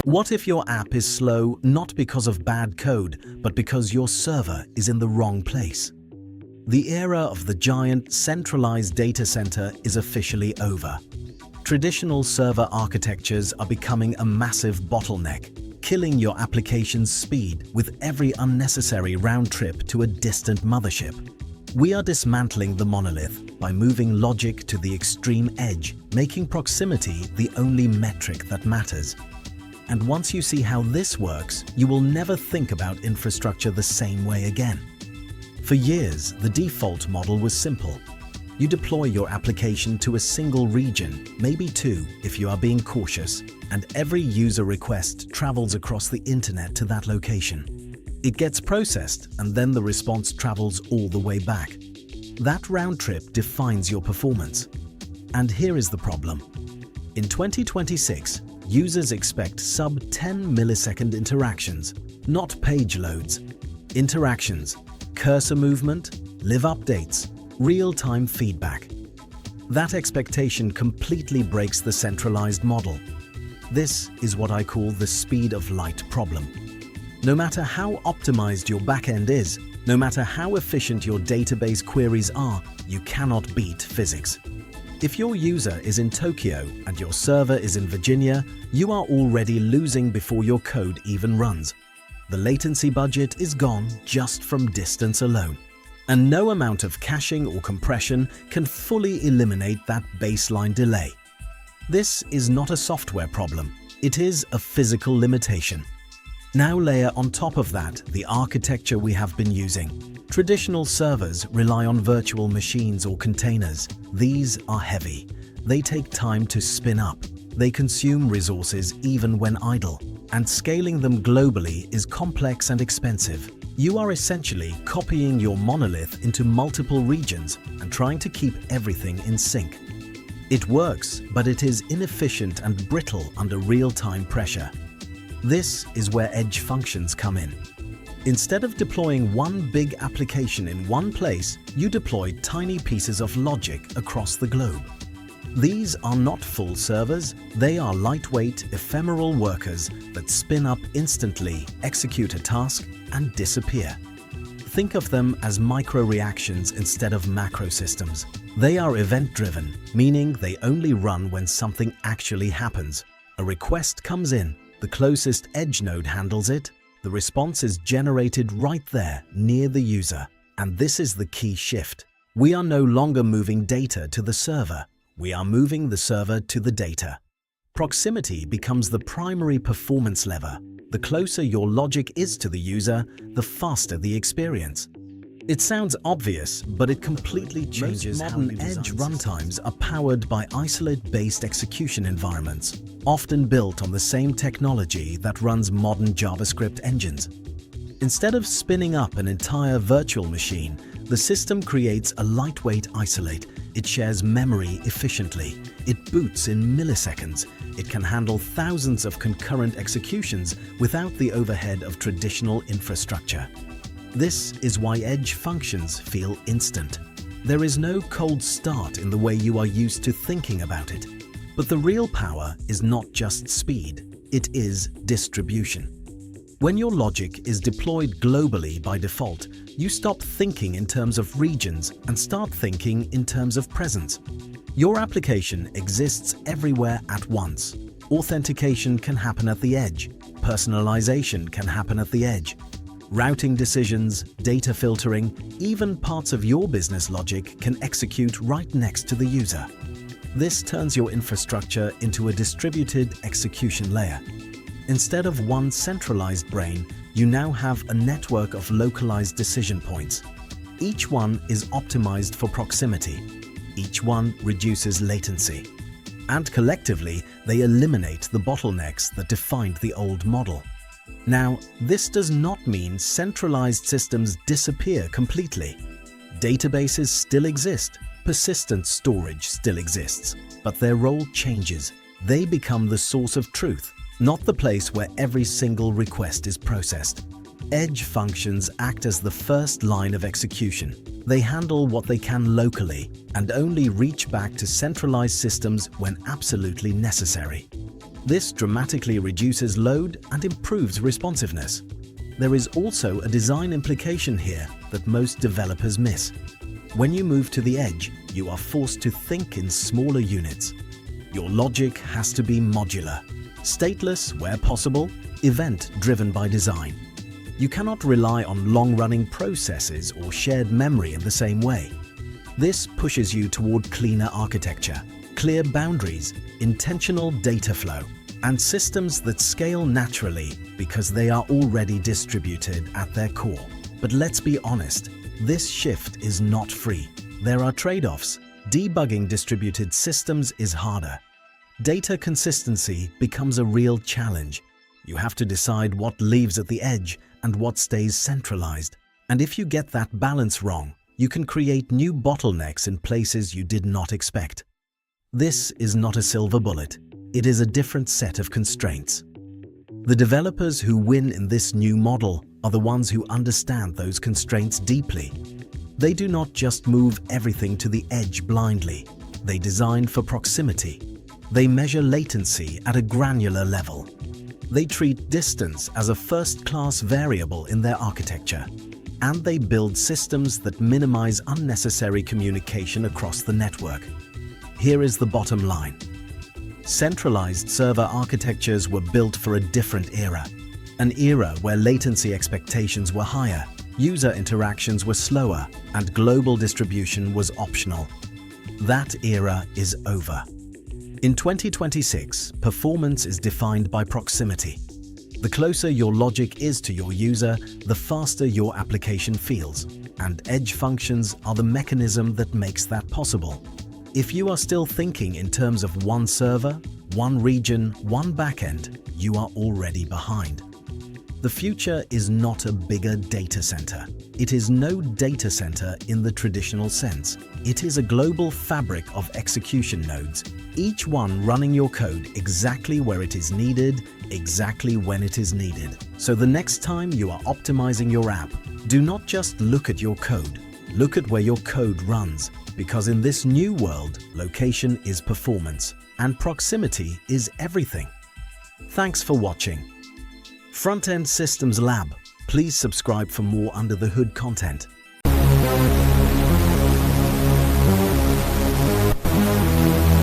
What if your app is slow not because of bad code, but because your server is in the wrong place? The era of the giant centralized data center is officially over. Traditional server architectures are becoming a massive bottleneck, killing your application's speed with every unnecessary round trip to a distant mothership. We are dismantling the monolith by moving logic to the extreme edge, making proximity the only metric that matters. And once you see how this works, you will never think about infrastructure the same way again. For years, the default model was simple. You deploy your application to a single region, maybe two if you are being cautious, and every user request travels across the internet to that location. It gets processed, and then the response travels all the way back. That round trip defines your performance. And here is the problem. In 2026, users expect sub-10 millisecond interactions, not page loads. Interactions, cursor movement, live updates, real-time feedback. That expectation completely breaks the centralized model. This is what I call the speed of light problem. No matter how optimized your backend is, no matter how efficient your database queries are, you cannot beat physics. If your user is in Tokyo and your server is in Virginia, you are already losing before your code even runs. The latency budget is gone just from distance alone. And no amount of caching or compression can fully eliminate that baseline delay. This is not a software problem, it is a physical limitation. Now layer on top of that the architecture we have been using. Traditional servers rely on virtual machines or containers. These are heavy. They take time to spin up. They consume resources even when idle. And scaling them globally is complex and expensive. You are essentially copying your monolith into multiple regions and trying to keep everything in sync. It works, but it is inefficient and brittle under real-time pressure. This is where edge functions come in. Instead of deploying one big application in one place, you deploy tiny pieces of logic across the globe. These are not full servers, they are lightweight, ephemeral workers that spin up instantly, execute a task, and disappear. Think of them as micro-reactions instead of macro systems. They are event-driven, meaning they only run when something actually happens. A request comes in, the closest edge node handles it, the response is generated right there, near the user. And this is the key shift. We are no longer moving data to the server. We are moving the server to the data. Proximity becomes the primary performance lever. The closer your logic is to the user, the faster the experience. It sounds obvious, but it completely changes how modern edge runtimes are powered by isolate-based execution environments, often built on the same technology that runs modern JavaScript engines. Instead of spinning up an entire virtual machine, the system creates a lightweight isolate. It shares memory efficiently. It boots in milliseconds. It can handle thousands of concurrent executions without the overhead of traditional infrastructure. This is why edge functions feel instant. There is no cold start in the way you are used to thinking about it. But the real power is not just speed, it is distribution. When your logic is deployed globally by default, you stop thinking in terms of regions and start thinking in terms of presence. Your application exists everywhere at once. Authentication can happen at the edge. Personalization can happen at the edge. Routing decisions, data filtering, even parts of your business logic can execute right next to the user. This turns your infrastructure into a distributed execution layer. Instead of one centralized brain, you now have a network of localized decision points. Each one is optimized for proximity. Each one reduces latency. And collectively, they eliminate the bottlenecks that defined the old model. Now, this does not mean centralized systems disappear completely. Databases still exist, persistent storage still exists, but their role changes. They become the source of truth, not the place where every single request is processed. Edge functions act as the first line of execution. They handle what they can locally and only reach back to centralized systems when absolutely necessary. This dramatically reduces load and improves responsiveness. There is also a design implication here that most developers miss. When you move to the edge, you are forced to think in smaller units. Your logic has to be modular, stateless where possible, event-driven by design. You cannot rely on long-running processes or shared memory in the same way. This pushes you toward cleaner architecture, clear boundaries, intentional data flow, and systems that scale naturally because they are already distributed at their core. But let's be honest, this shift is not free. There are trade-offs. Debugging distributed systems is harder. Data consistency becomes a real challenge. You have to decide what leaves at the edge and what stays centralized. And if you get that balance wrong, you can create new bottlenecks in places you did not expect. This is not a silver bullet. It is a different set of constraints. The developers who win in this new model are the ones who understand those constraints deeply. They do not just move everything to the edge blindly. They design for proximity. They measure latency at a granular level. They treat distance as a first-class variable in their architecture. And they build systems that minimize unnecessary communication across the network. Here is the bottom line. Centralized server architectures were built for a different era. An era where latency expectations were higher, user interactions were slower, and global distribution was optional. That era is over. In 2026, performance is defined by proximity. The closer your logic is to your user, the faster your application feels, and edge functions are the mechanism that makes that possible. If you are still thinking in terms of one server, one region, one backend, you are already behind. The future is not a bigger data center. It is no data center in the traditional sense. It is a global fabric of execution nodes, each one running your code exactly where it is needed, exactly when it is needed. So the next time you are optimizing your app, do not just look at your code. Look at where your code runs, because in this new world, location is performance, and proximity is everything. Thanks for watching. Front-End Systems Lab. Please subscribe for more under the hood content.